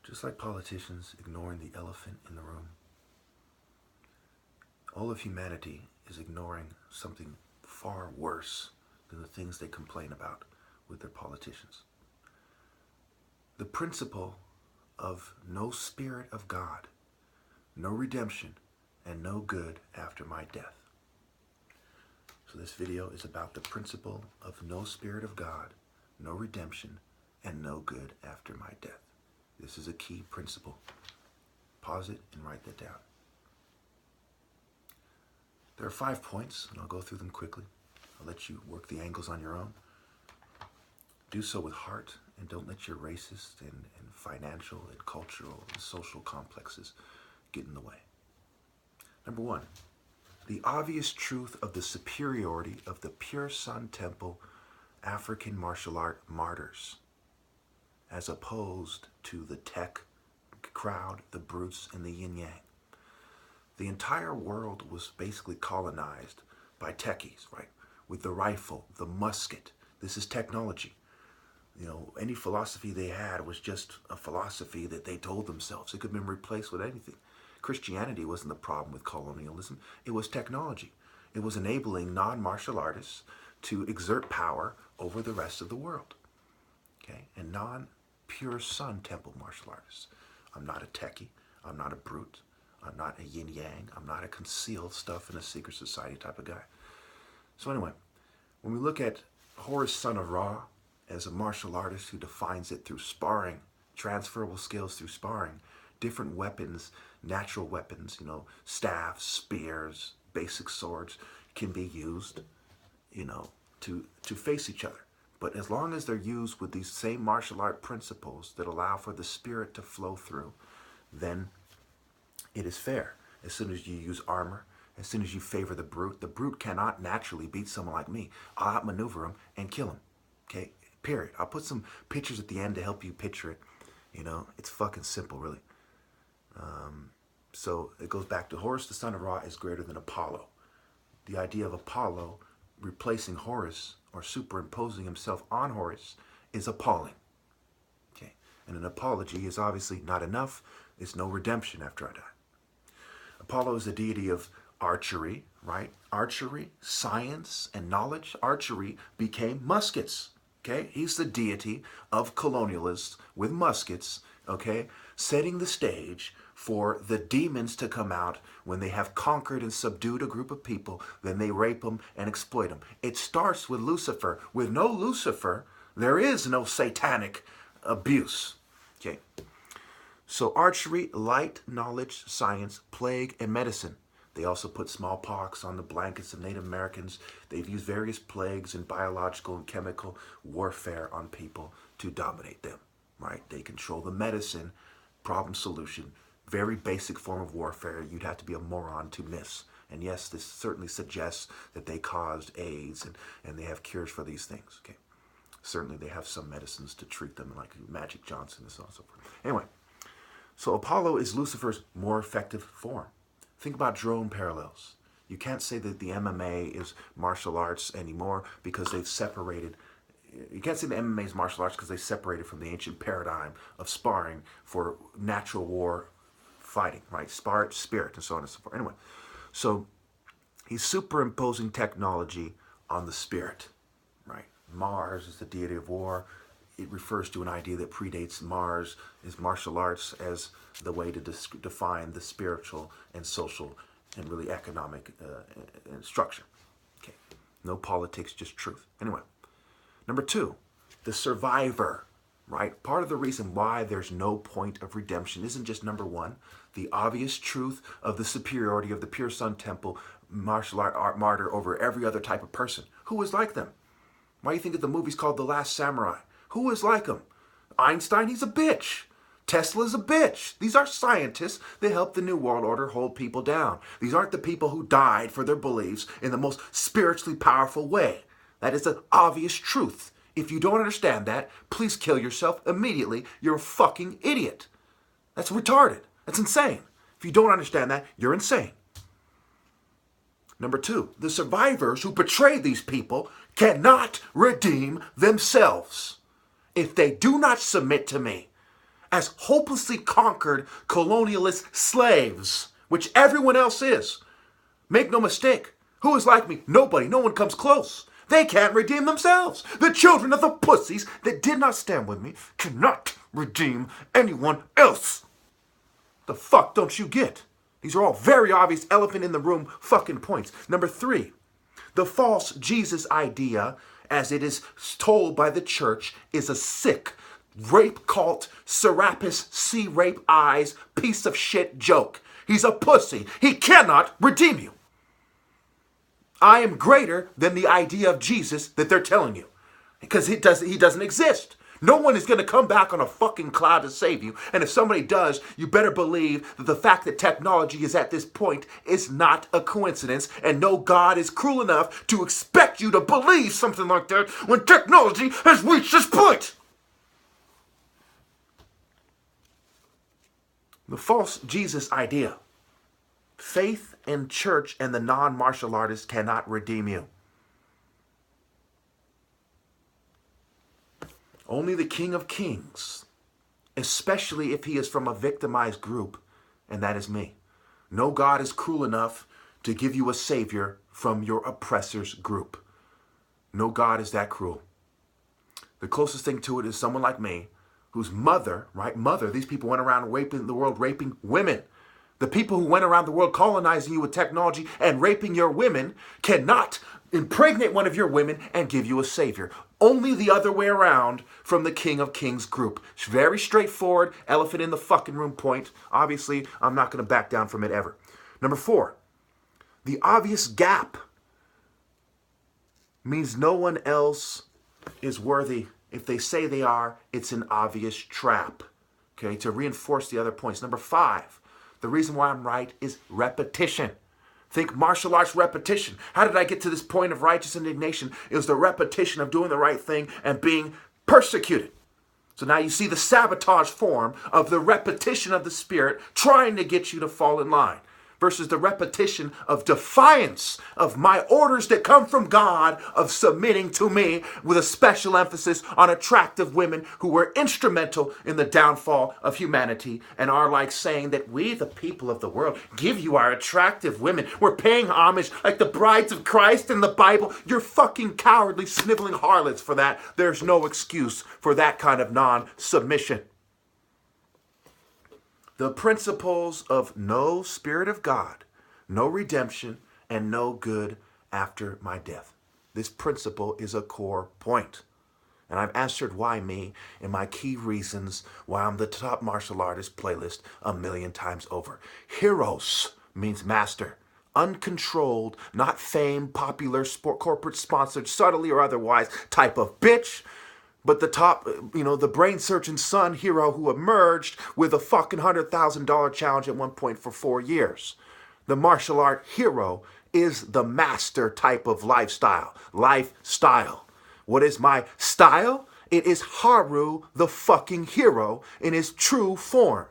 Just like politicians ignoring the elephant in the room, all of humanity is ignoring something far worse than the things they complain about with their politicians. The principle of no spirit of God, no redemption, and no good after my death. So this video is about the principle of no spirit of God, no redemption, and no good after my death. This is a key principle. Pause it and write that down. There are 5 points, and I'll go through them quickly. I'll let you work the angles on your own. Do so with heart, and don't let your racist and financial and cultural and social complexes get in the way. Number 1, the obvious truth of the superiority of the Pure Sun Temple African martial art martyrs, as opposed to the tech crowd, the brutes, and the yin-yang. The entire world was basically colonized by techies, right? With the rifle, the musket. This is technology. You know, any philosophy they had was just a philosophy that they told themselves. It could have been replaced with anything. Christianity wasn't the problem with colonialism. It was technology. It was enabling non-martial artists to exert power over the rest of the world. Okay? And non-Pure Sun Temple martial artists. I'm not a techie. I'm not a brute. I'm not a yin-yang. I'm not a concealed stuff in a secret society type of guy. So anyway, when we look at Horus, son of Ra, as a martial artist who defines it through sparring, transferable skills through sparring, different weapons, natural weapons, you know, staffs, spears, basic swords can be used, you know, to face each other. But as long as they're used with these same martial art principles that allow for the spirit to flow through, then it is fair. As soon as you use armor, as soon as you favor the brute cannot naturally beat someone like me. I'll outmaneuver him and kill him. Okay, period. I'll put some pictures at the end to help you picture it. You know, it's fucking simple, really. So it goes back to Horus, the son of Ra, is greater than Apollo. The idea of Apollo replacing Horus or superimposing himself on Horus is appalling. Okay, and an apology is obviously not enough. It's no redemption after I die. Apollo is the deity of archery, right? Archery, science, and knowledge. Archery became muskets, okay? He's the deity of colonialists with muskets, okay? Setting the stage for the demons to come out when they have conquered and subdued a group of people, then they rape them and exploit them. It starts with Lucifer. With no Lucifer, there is no satanic abuse, okay? So archery, light, knowledge, science, plague, and medicine. They also put smallpox on the blankets of Native Americans. They've used various plagues and biological and chemical warfare on people to dominate them, right? They control the medicine, problem solution, very basic form of warfare you'd have to be a moron to miss. And yes, this certainly suggests that they caused AIDS and they have cures for these things, okay? Certainly they have some medicines to treat them, like Magic Johnson and so on and so forth. Anyway. So Apollo is Lucifer's more effective form. Think about drone parallels. You can't say that the MMA is martial arts anymore because they've separated. You can't say the MMA is martial arts because they separated from the ancient paradigm of sparring for natural war fighting, right? Spirit, and so on and so forth. Anyway, so he's superimposing technology on the spirit, right? Mars is the deity of war. It refers to an idea that predates Mars, is martial arts as the way to define the spiritual and social and really economic structure. Okay, no politics, just truth. Anyway, number 2, the survivor, right? Part of the reason why there's no point of redemption isn't just number 1, the obvious truth of the superiority of the Pure Sun Temple martial art martyr over every other type of person. Who is like them? Why do you think that the movie's called The Last Samurai? Who is like him? Einstein, he's a bitch. Tesla's a bitch. These are scientists that help the New World Order hold people down. These aren't the people who died for their beliefs in the most spiritually powerful way. That is an obvious truth. If you don't understand that, please kill yourself immediately. You're a fucking idiot. That's retarded. That's insane. If you don't understand that, you're insane. Number 2, the survivors who betrayed these people cannot redeem themselves. If they do not submit to me as hopelessly conquered colonialist slaves, which everyone else is. Make no mistake. Who is like me? Nobody. No one comes close. They can't redeem themselves. The children of the pussies that did not stand with me cannot redeem anyone else. The fuck don't you get? These are all very obvious elephant in the room fucking points. Number 3, the false Jesus idea, as it is told by the church, is a sick, rape cult, Serapis, see rape eyes, piece of shit joke. He's a pussy. He cannot redeem you. I am greater than the idea of Jesus that they're telling you. Because he doesn't exist. No one is going to come back on a fucking cloud to save you. And if somebody does, you better believe that the fact that technology is at this point is not a coincidence. And no God is cruel enough to expect you to believe something like that when technology has reached this point. The false Jesus idea. Faith and church and the non-martial artist cannot redeem you. Only the King of Kings, especially if he is from a victimized group, and that is me. No God is cruel enough to give you a savior from your oppressor's group. No God is that cruel. The closest thing to it is someone like me, whose mother, these people went around raping the world, raping women. The people who went around the world colonizing you with technology and raping your women cannot impregnate one of your women and give you a savior. Only the other way around from the King of Kings group. It's very straightforward, elephant in the fucking room point. Obviously, I'm not going to back down from it ever. Number 4, the obvious gap means no one else is worthy. If they say they are, it's an obvious trap. Okay, to reinforce the other points. Number 5, the reason why I'm right is repetition. Think martial arts repetition. How did I get to this point of righteous indignation? It was the repetition of doing the right thing and being persecuted. So now you see the sabotage form of the repetition of the Spirit trying to get you to fall in line versus the repetition of defiance of my orders that come from God of submitting to me, with a special emphasis on attractive women who were instrumental in the downfall of humanity and are like saying that we, the people of the world, give you our attractive women. We're paying homage like the brides of Christ in the Bible. You're fucking cowardly, sniveling harlots for that. There's no excuse for that kind of non-submission. The principles of no Spirit of God, no redemption, and no good after my death. This principle is a core point. And I've answered why me in my key reasons why I'm the top martial artist playlist 1,000,000 times over. Heroes means master. Uncontrolled, not fame, popular, corporate sponsored, subtly or otherwise type of bitch. But the top, the brain surgeon son hero who emerged with a fucking $100,000 challenge at one point for 4 years. The martial art hero is the master type of lifestyle. What is my style? It is Haru, the fucking hero, in his true form.